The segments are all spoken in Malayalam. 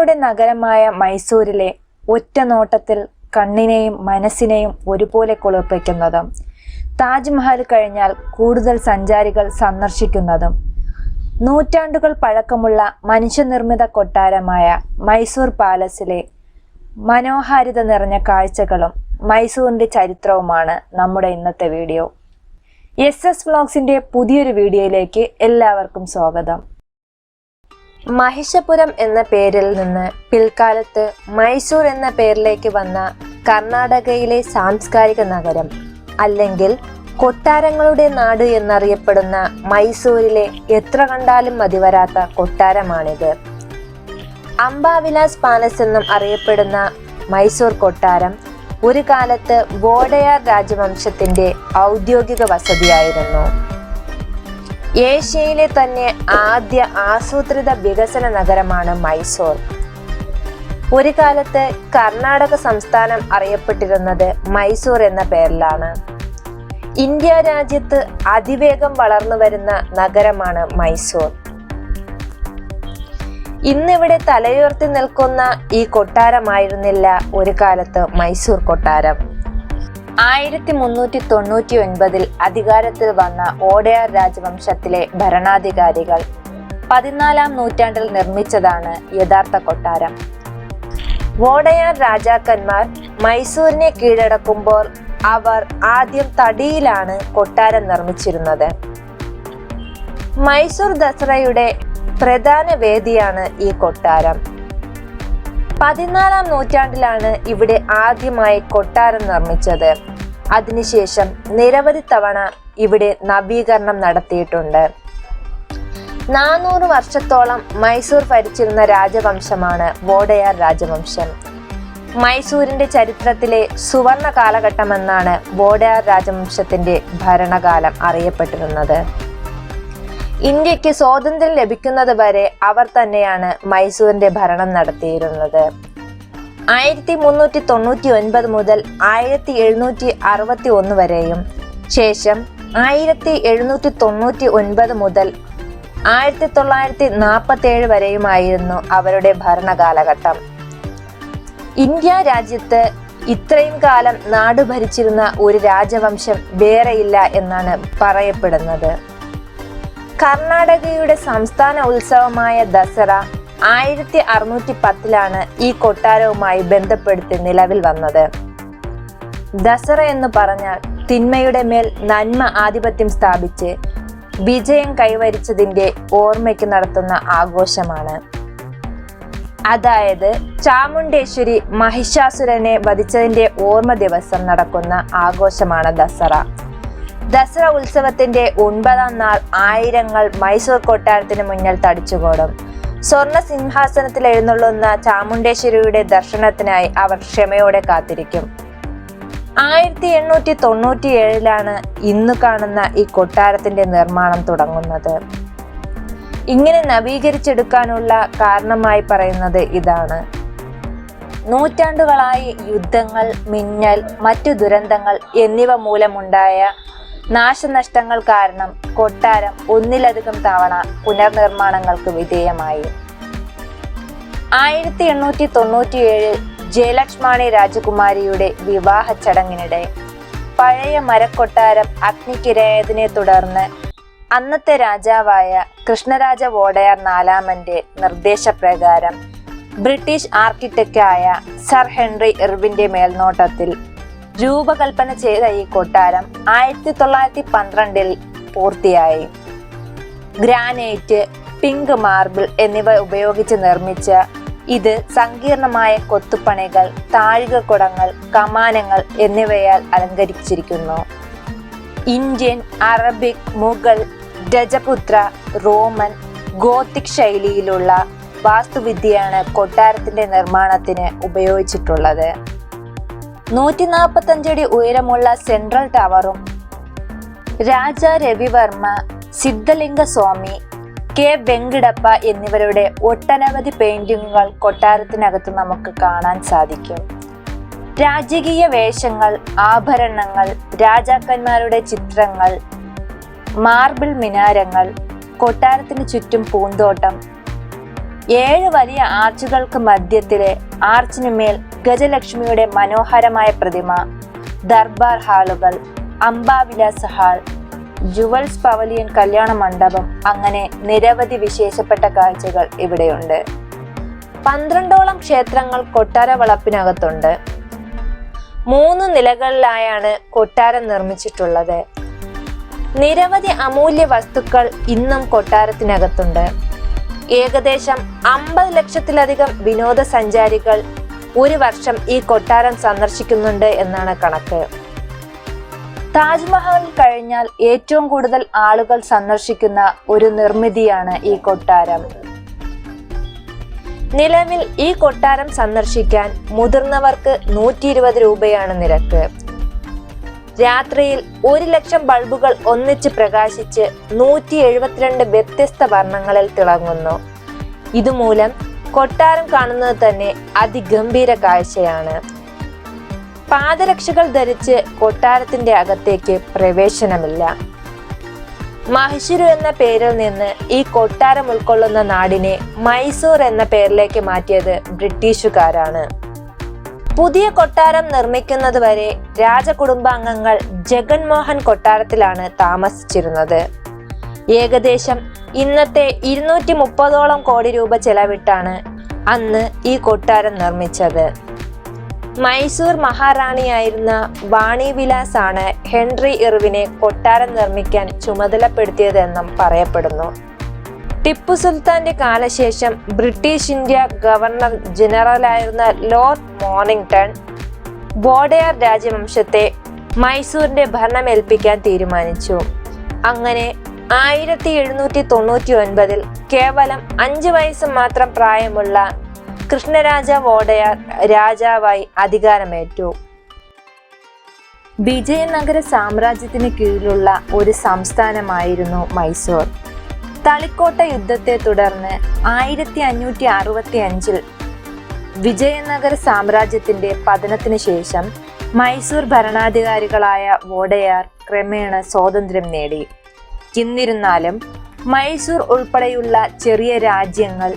കൊട്ടാരങ്ങളുടെ നഗരമായ മൈസൂരിലെ ഒറ്റ നോട്ടത്തിൽ കണ്ണിനെയും മനസ്സിനെയും ഒരുപോലെ കുളിർപ്പിക്കുന്നതും താജ്മഹൽ കഴിഞ്ഞാൽ കൂടുതൽ സഞ്ചാരികൾ സന്ദർശിക്കുന്നതും നൂറ്റാണ്ടുകൾ പഴക്കമുള്ള മനുഷ്യനിർമ്മിത കൊട്ടാരമായ മൈസൂർ പാലസിലെ മനോഹാരിത നിറഞ്ഞ കാഴ്ചകളും മൈസൂരിന്റെ ചരിത്രവുമാണ് നമ്മുടെ ഇന്നത്തെ വീഡിയോ. SS വ്ലോഗ്സിന്റെ പുതിയൊരു വീഡിയോയിലേക്ക് എല്ലാവർക്കും സ്വാഗതം. മഹിഷപുരം എന്ന പേരിൽ നിന്ന് പിൽക്കാലത്ത് മൈസൂർ എന്ന പേരിലേക്ക് വന്ന കർണാടകയിലെ സാംസ്കാരിക നഗരം അല്ലെങ്കിൽ കൊട്ടാരങ്ങളുടെ നാട് എന്നറിയപ്പെടുന്ന മൈസൂരിലെ എത്ര കണ്ടാലും മതിവരാത്ത കൊട്ടാരമാണിത്. അംബാവിലാസ് പാലസ് എന്നും അറിയപ്പെടുന്ന മൈസൂർ കൊട്ടാരം ഒരു കാലത്ത് വോഡയാർ രാജവംശത്തിന്റെ ഔദ്യോഗിക വസതിയായിരുന്നു. ഏഷ്യയിലെ തന്നെ ആദ്യ ആസൂത്രിത വികസന നഗരമാണ് മൈസൂർ. ഒരു കാലത്ത് കർണാടക സംസ്ഥാനം അറിയപ്പെട്ടിരുന്നത് മൈസൂർ എന്ന പേരിലാണ്. ഇന്ത്യ രാജ്യത്ത് അതിവേഗം വളർന്നു വരുന്ന നഗരമാണ് മൈസൂർ. ഇന്നിവിടെ തലയുയർത്തി നിൽക്കുന്ന ഈ കൊട്ടാരമായിരുന്നില്ല ഒരു കാലത്ത് മൈസൂർ കൊട്ടാരം. 1399 അധികാരത്തിൽ വന്ന വോഡയാർ രാജവംശത്തിലെ ഭരണാധികാരികൾ 14-ാം നൂറ്റാണ്ടിൽ നിർമ്മിച്ചതാണ് യഥാർത്ഥ കൊട്ടാരം. വോഡയാർ രാജാക്കന്മാർ മൈസൂരിനെ കീഴടക്കുമ്പോൾ അവർ ആദ്യം തടിയിലാണ് കൊട്ടാരം നിർമ്മിച്ചിരുന്നത്. മൈസൂർ ദസറയുടെ പ്രധാന വേദിയാണ് ഈ കൊട്ടാരം. 14-ാം നൂറ്റാണ്ടിലാണ് ഇവിടെ ആദ്യമായി കൊട്ടാരം നിർമ്മിച്ചത്. അതിനുശേഷം നിരവധി തവണ ഇവിടെ നവീകരണം നടത്തിയിട്ടുണ്ട്. 400 വർഷത്തോളം മൈസൂർ ഭരിച്ചിരുന്ന രാജവംശമാണ് വോഡയാർ രാജവംശം. മൈസൂരിന്റെ ചരിത്രത്തിലെ സുവർണ കാലഘട്ടമെന്നാണ് വോഡയാർ രാജവംശത്തിന്റെ ഭരണകാലം അറിയപ്പെട്ടിരുന്നത്. ഇന്ത്യക്ക് സ്വാതന്ത്ര്യം ലഭിക്കുന്നത് വരെ അവർ തന്നെയാണ് മൈസൂരിന്റെ ഭരണം നടത്തിയിരുന്നത്. 1399 മുതൽ 1761 വരെയും ശേഷം 1799 മുതൽ 1947 വരെയുമായിരുന്നു അവരുടെ ഭരണകാലഘട്ടം. ഇന്ത്യ രാജ്യത്ത് ഇത്രയും കാലം നാട് ഭരിച്ചിരുന്ന ഒരു രാജവംശം വേറെയില്ല എന്നാണ് പറയപ്പെടുന്നത്. കർണാടകയുടെ സംസ്ഥാന ഉത്സവമായ ദസറ 1610 ഈ കൊട്ടാരവുമായി ബന്ധപ്പെടുത്തി നിലവിൽ വന്നത്. ദസറ എന്ന് പറഞ്ഞാൽ തിന്മയുടെ മേൽ നന്മ ആധിപത്യം സ്ഥാപിച്ച് വിജയം കൈവരിച്ചതിന്റെ ഓർമ്മയ്ക്ക് നടത്തുന്ന ആഘോഷമാണ്. അതായത് ചാമുണ്ടേശ്വരി മഹിഷാസുരനെ വധിച്ചതിന്റെ ഓർമ്മ ദിവസം നടക്കുന്ന ആഘോഷമാണ് ദസറ. ദസറ ഉത്സവത്തിന്റെ 9-ാം നാൾ ആയിരങ്ങൾ മൈസൂർ കൊട്ടാരത്തിന് മുന്നിൽ തടിച്ചുകൂടും. സ്വർണ്ണ സിംഹാസനത്തിൽ എഴുന്നള്ളുന്ന ചാമുണ്ടേശ്വരിയുടെ ദർശനത്തിനായി അവർ ക്ഷമയോടെ കാത്തിരിക്കും. 1897 ഇന്ന് കാണുന്ന ഈ കൊട്ടാരത്തിന്റെ നിർമ്മാണം തുടങ്ങുന്നത്. ഇങ്ങനെ നവീകരിച്ചെടുക്കാനുള്ള കാരണമായി പറയുന്നത് ഇതാണ്. നൂറ്റാണ്ടുകളായി യുദ്ധങ്ങൾ, മിന്നൽ, മറ്റു ദുരന്തങ്ങൾ എന്നിവ മൂലമുണ്ടായ നാശനഷ്ടങ്ങൾ കാരണം കൊട്ടാരം ഒന്നിലധികം തവണ പുനർനിർമ്മാണങ്ങൾക്ക് വിധേയമായി. 1897 ജയലക്ഷ്മി രാജകുമാരിയുടെ വിവാഹ ചടങ്ങിനിടെ പഴയ മരക്കൊട്ടാരം അഗ്നിക്കിരയായതിനെ തുടർന്ന് അന്നത്തെ രാജാവായ കൃഷ്ണരാജ വോഡയാർ 4-ാമന്റെ നിർദ്ദേശപ്രകാരം ബ്രിട്ടീഷ് ആർക്കിടെക്റ്റായ സർ ഹെൻറി ഇർവിന്റെ മേൽനോട്ടത്തിൽ രൂപകൽപ്പന ചെയ്ത ഈ കൊട്ടാരം 1912 പൂർത്തിയായി. ഗ്രാനൈറ്റ്, പിങ്ക് മാർബിൾ എന്നിവ ഉപയോഗിച്ച് നിർമ്മിച്ച ഇത് സങ്കീർണമായ കൊത്തുപണികൾ, താഴികക്കുടങ്ങൾ, കമാനങ്ങൾ എന്നിവയാൽ അലങ്കരിച്ചിരിക്കുന്നു. Indian, Arabic, Mughal, Rajput, Roman, Gothic ശൈലിയിലുള്ള വാസ്തുവിദ്യയാണ് കൊട്ടാരത്തിന്റെ നിർമ്മാണത്തിന് ഉപയോഗിച്ചിട്ടുള്ളത്. 145 അടി ഉയരമുള്ള സെൻട്രൽ ടവറും രാജ രവിവർമ്മ, സിദ്ധലിംഗ സ്വാമി, കെ വെങ്കിടപ്പ എന്നിവരുടെ ഒട്ടനവധി പെയിന്റിങ്ങുകൾ കൊട്ടാരത്തിനകത്ത് നമുക്ക് കാണാൻ സാധിക്കും. രാജകീയ വേഷങ്ങൾ, ആഭരണങ്ങൾ, രാജാക്കന്മാരുടെ ചിത്രങ്ങൾ, മാർബിൾ മിനാരങ്ങൾ, കൊട്ടാരത്തിന് ചുറ്റും പൂന്തോട്ടം, 7 വലിയ ആർച്ചുകൾക്ക് മധ്യത്തിലെ ആർച്ചിനുമേൽ ഗജലക്ഷ്മിയുടെ മനോഹരമായ പ്രതിമ, ദർബാർ ഹാളുകൾ, Ambavilas hall, jewels pavilion Kalyana Mandapam, അങ്ങനെ നിരവധി വിശേഷപ്പെട്ട കാഴ്ചകൾ ഇവിടെയുണ്ട്. 12ഓളം ക്ഷേത്രങ്ങൾ കൊട്ടാര വളപ്പിനകത്തുണ്ട്. 3 നിലകളിലായാണ് കൊട്ടാരം നിർമ്മിച്ചിട്ടുള്ളത്. നിരവധി അമൂല്യ വസ്തുക്കൾ ഇന്നും കൊട്ടാരത്തിനകത്തുണ്ട്. ഏകദേശം 50 ലക്ഷത്തിലധികം വിനോദസഞ്ചാരികൾ ഒരു വർഷം ഈ കൊട്ടാരം സന്ദർശിക്കുന്നുണ്ട് എന്നാണ് കണക്ക്. താജ്മഹൽ കഴിഞ്ഞാൽ ഏറ്റവും കൂടുതൽ ആളുകൾ സന്ദർശിക്കുന്ന ഒരു നിർമ്മിതിയാണ് ഈ കൊട്ടാരം. നിലവിൽ ഈ കൊട്ടാരം സന്ദർശിക്കാൻ മുതിർന്നവർക്ക് 120 രൂപയാണ് നിരക്ക്. രാത്രിയിൽ 1 ലക്ഷം ബൾബുകൾ ഒന്നിച്ച് പ്രകാശിച്ച് 172 വ്യത്യസ്ത വർണ്ണങ്ങളിൽ തിളങ്ങുന്നു. ഇതുമൂലം കൊട്ടാരം കാണുന്നത് തന്നെ അതിഗംഭീര കാഴ്ചയാണ്. പാദരക്ഷകൾ ധരിച്ച് കൊട്ടാരത്തിന്റെ അകത്തേക്ക് പ്രവേശനമില്ല. മഹീശൂർ എന്ന പേരിൽ നിന്ന് ഈ കൊട്ടാരം ഉൾക്കൊള്ളുന്ന നാടിനെ മൈസൂർ എന്ന പേരിലേക്ക് മാറ്റിയത് ബ്രിട്ടീഷുകാരാണ്. പുതിയ കൊട്ടാരം നിർമ്മിക്കുന്നതുവരെ രാജകുടുംബാംഗങ്ങൾ ജഗൻമോഹൻ കൊട്ടാരത്തിലാണ് താമസിച്ചിരുന്നത്. ഏകദേശം ഇന്നത്തെ 230ഓളം കോടി രൂപ ചെലവിട്ടാണ് അന്ന് ഈ കൊട്ടാരം നിർമ്മിച്ചത്. മൈസൂർ മഹാറാണിയായിരുന്ന വാണി വിലാസ് ആണ് ഹെൻറി ഇർവിനെ കൊട്ടാരം നിർമ്മിക്കാൻ ചുമതലപ്പെടുത്തിയതെന്നും പറയപ്പെടുന്നു. ടിപ്പു സുൽത്താന്റെ കാലശേഷം British India governor ജനറലായിരുന്ന Lord Mornington വോഡെയർ രാജവംശത്തെ മൈസൂരിന്റെ ഭരണമേൽപ്പിക്കാൻ തീരുമാനിച്ചു. അങ്ങനെ 1799 കേവലം 5 വയസ്സ് മാത്രം പ്രായമുള്ള കൃഷ്ണരാജ വോഡെയർ രാജാവായി അധികാരമേറ്റു. വിജയനഗര സാമ്രാജ്യത്തിന് കീഴിലുള്ള ഒരു സംസ്ഥാനമായിരുന്നു മൈസൂർ. തളിക്കോട്ട യുദ്ധത്തെ തുടർന്ന് 1565 വിജയനഗര സാമ്രാജ്യത്തിന്റെ പതനത്തിന് ശേഷം മൈസൂർ ഭരണാധികാരികളായ വോഡെയാർ ക്രമേണ സ്വാതന്ത്ര്യം നേടി. എന്നിരുന്നാലും മൈസൂർ ഉൾപ്പെടെയുള്ള ചെറിയ രാജ്യങ്ങൾ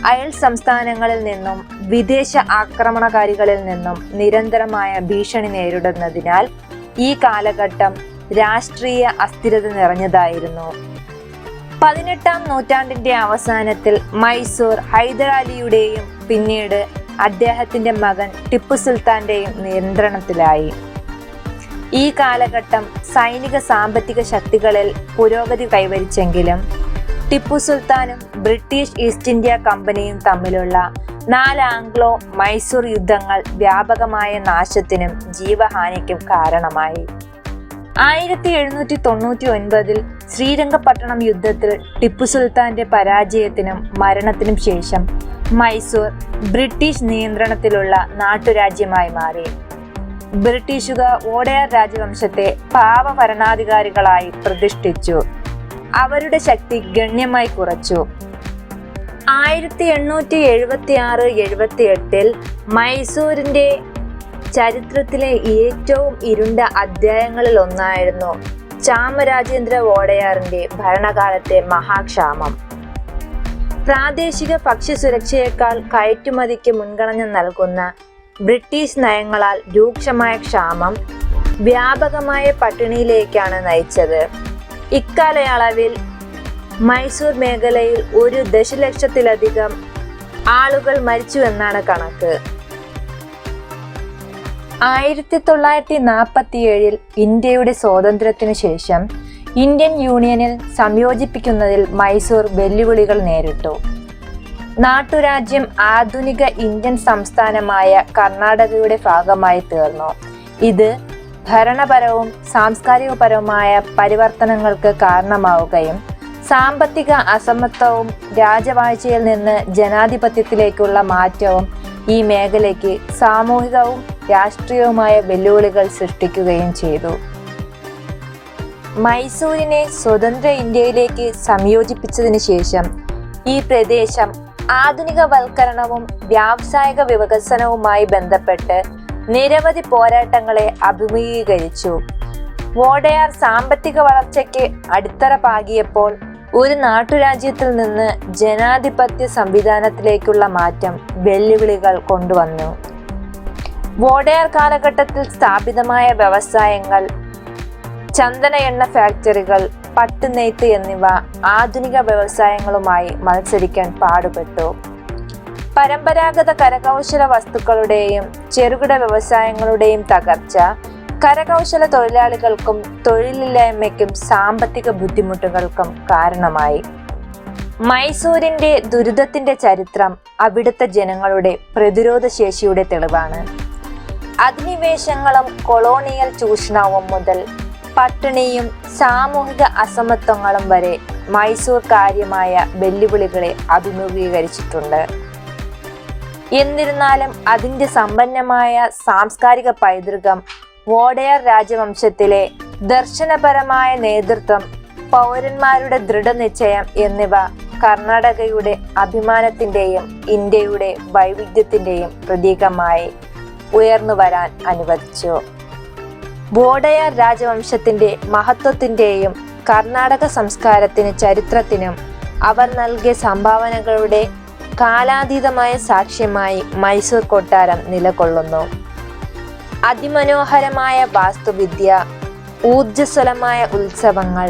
അയൽ സംസ്ഥാനങ്ങളിൽ നിന്നും വിദേശ ആക്രമണകാരികളിൽ നിന്നും നിരന്തരമായ ഭീഷണി നേരിടുന്നതിനാൽ ഈ കാലഘട്ടം രാഷ്ട്രീയ അസ്ഥിരത നിറഞ്ഞതായിരുന്നു. 18-ാം നൂറ്റാണ്ടിന്റെ അവസാനത്തിൽ മൈസൂർ ഹൈദരാലിയുടെയും പിന്നീട് അദ്ദേഹത്തിന്റെ മകൻ ടിപ്പു സുൽത്താന്റെയും നിയന്ത്രണത്തിലായി. ഈ കാലഘട്ടം സൈനിക സാമ്പത്തിക ശക്തികളിൽ പുരോഗതി കൈവരിച്ചെങ്കിലും ടിപ്പു സുൽത്താനും ബ്രിട്ടീഷ് ഈസ്റ്റ് ഇന്ത്യ കമ്പനിയും തമ്മിലുള്ള 4 ആംഗ്ലോ മൈസൂർ യുദ്ധങ്ങൾ വ്യാപകമായ നാശത്തിനും ജീവഹാനിക്കും കാരണമായി. 1799 ശ്രീരംഗപട്ടണം യുദ്ധത്തിൽ ടിപ്പു സുൽത്താന്റെ പരാജയത്തിനും മരണത്തിനും ശേഷം മൈസൂർ ബ്രിട്ടീഷ് നിയന്ത്രണത്തിലുള്ള നാട്ടുരാജ്യമായി മാറി. ബ്രിട്ടീഷുകാർ വോഡെയർ രാജവംശത്തെ പാവ ഭരണാധികാരികളായി പ്രതിഷ്ഠിച്ചു. അവരുടെ ശക്തി ഗണ്യമായി കുറച്ചു. 1876-78 മൈസൂരിന്റെ ചരിത്രത്തിലെ ഏറ്റവും ഇരുണ്ട അധ്യായങ്ങളിൽ ഒന്നായിരുന്നു ചാമരാജേന്ദ്ര വോഡെയാറിന്റെ ഭരണകാലത്തെ മഹാക്ഷാമം. പ്രാദേശിക ഭക്ഷ്യസുരക്ഷയേക്കാൾ കയറ്റുമതിക്ക് മുൻഗണന നൽകുന്ന ബ്രിട്ടീഷ് നയങ്ങളാൽ രൂക്ഷമായ ക്ഷാമം വ്യാപകമായ പട്ടിണിയിലേക്കാണ് നയിച്ചത്. ഇക്കാലയളവിൽ മൈസൂർ മേഖലയിൽ 1 ദശലക്ഷത്തിലധികം ആളുകൾ മരിച്ചുവെന്നാണ് കണക്ക്. 1947 ഇന്ത്യയുടെ സ്വാതന്ത്ര്യത്തിനു ശേഷം ഇന്ത്യൻ യൂണിയനിൽ സംയോജിപ്പിക്കുന്നതിൽ മൈസൂർ വെല്ലുവിളികൾ നേരിട്ടു. നാട്ടുരാജ്യം ആധുനിക ഇന്ത്യൻ സംസ്ഥാനമായ കർണാടകയുടെ ഭാഗമായി തീർന്നു. ഇത് ഭരണപരവും സാംസ്കാരികപരവുമായ പരിവർത്തനങ്ങൾക്ക് കാരണമാവുകയും സാമ്പത്തിക അസമത്വവും രാജവാഴ്ചയിൽ നിന്ന് ജനാധിപത്യത്തിലേക്കുള്ള മാറ്റവും ഈ മേഖലയ്ക്ക് സാമൂഹികവും രാഷ്ട്രീയവുമായ വെല്ലുവിളികൾ സൃഷ്ടിക്കുകയും ചെയ്തു. മൈസൂരിനെ സ്വതന്ത്ര ഇന്ത്യയിലേക്ക് സംയോജിപ്പിച്ചതിന് ശേഷം ഈ പ്രദേശം ആധുനികവൽക്കരണവും വ്യാവസായിക വികസനവുമായി ബന്ധപ്പെട്ട് നിരവധി പോരാട്ടങ്ങളെ അഭിമുഖീകരിച്ചു. വോഡെയാർ സാമ്പത്തിക വളർച്ചയ്ക്ക് അടിത്തറ പാകിയപ്പോൾ ഒരു നാട്ടുരാജ്യത്തിൽ നിന്ന് ജനാധിപത്യ സംവിധാനത്തിലേക്കുള്ള മാറ്റം വെല്ലുവിളികൾ കൊണ്ടുവന്നു. വോഡയാർ കാലഘട്ടത്തിൽ സ്ഥാപിതമായ വ്യവസായങ്ങൾ, ചന്ദന എണ്ണ ഫാക്ടറികൾ, പട്ടുനെയ്ത്ത് എന്നിവ ആധുനിക വ്യവസായങ്ങളുമായി മത്സരിക്കാൻ പാടുപെട്ടു. പരമ്പരാഗത കരകൗശല വസ്തുക്കളുടെയും ചെറുകിട വ്യവസായങ്ങളുടെയും തകർച്ച കരകൗശല തൊഴിലാളികൾക്കും തൊഴിലില്ലായ്മയ്ക്കും സാമ്പത്തിക ബുദ്ധിമുട്ടുകൾക്കും കാരണമായി. മൈസൂരിന്റെ ദുരിതത്തിന്റെ ചരിത്രം അവിടുത്തെ ജനങ്ങളുടെ പ്രതിരോധ ശേഷിയുടെ തെളിവാണ്. അധിനിവേശങ്ങളും കൊളോണിയൽ ചൂഷണവും മുതൽ പട്ടിണിയും സാമൂഹിക അസമത്വങ്ങളും വരെ മൈസൂർ കാര്യമായ വെല്ലുവിളികളെ അഭിമുഖീകരിച്ചിട്ടുണ്ട്. എന്നിരുന്നാലും അതിൻ്റെ സമ്പന്നമായ സാംസ്കാരിക പൈതൃകം, വോഡയാർ രാജവംശത്തിലെ ദർശനപരമായ നേതൃത്വം, പൗരന്മാരുടെ ദൃഢനിശ്ചയം എന്നിവ കർണാടകയുടെ അഭിമാനത്തിൻ്റെയും ഇന്ത്യയുടെ വൈവിധ്യത്തിൻ്റെയും പ്രതീകമായി ഉയർന്നു വരാൻ അനുവദിച്ചു. വോഡയാർ രാജവംശത്തിൻ്റെ മഹത്വത്തിൻ്റെയും കർണാടക സംസ്കാരത്തിന് ചരിത്രത്തിനും അവർ നൽകിയ സംഭാവനകളുടെ കാലാതീതമായ സാക്ഷ്യമായി മൈസൂർ കൊട്ടാരം നിലകൊള്ളുന്നു. അതിമനോഹരമായ വാസ്തുവിദ്യ, ഊർജ്ജസ്വലമായ ഉത്സവങ്ങൾ,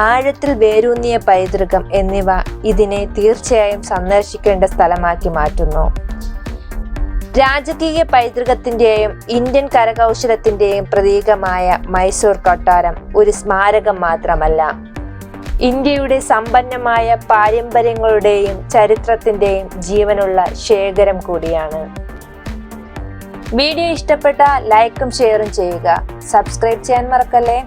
ആഴത്തിൽ വേരൂന്നിയ പൈതൃകം എന്നിവ ഇതിനെ തീർച്ചയായും സന്ദർശിക്കേണ്ട സ്ഥലമാക്കി മാറ്റുന്നു. രാജകീയ പൈതൃകത്തിൻ്റെയും ഇന്ത്യൻ കരകൗശലത്തിൻ്റെയും പ്രതീകമായ മൈസൂർ കൊട്ടാരം ഒരു സ്മാരകം മാത്രമല്ല, ഇന്ത്യയുടെ സമ്പന്നമായ പാരമ്പര്യങ്ങളുടെയും ചരിത്രത്തിൻ്റെയും ജീവനുള്ള ശേഖരം കൂടിയാണ്. വീഡിയോ ഇഷ്ടപ്പെട്ട ലൈക്കും ഷെയറും ചെയ്യുക. സബ്സ്ക്രൈബ് ചെയ്യാൻ മറക്കല്ലേ.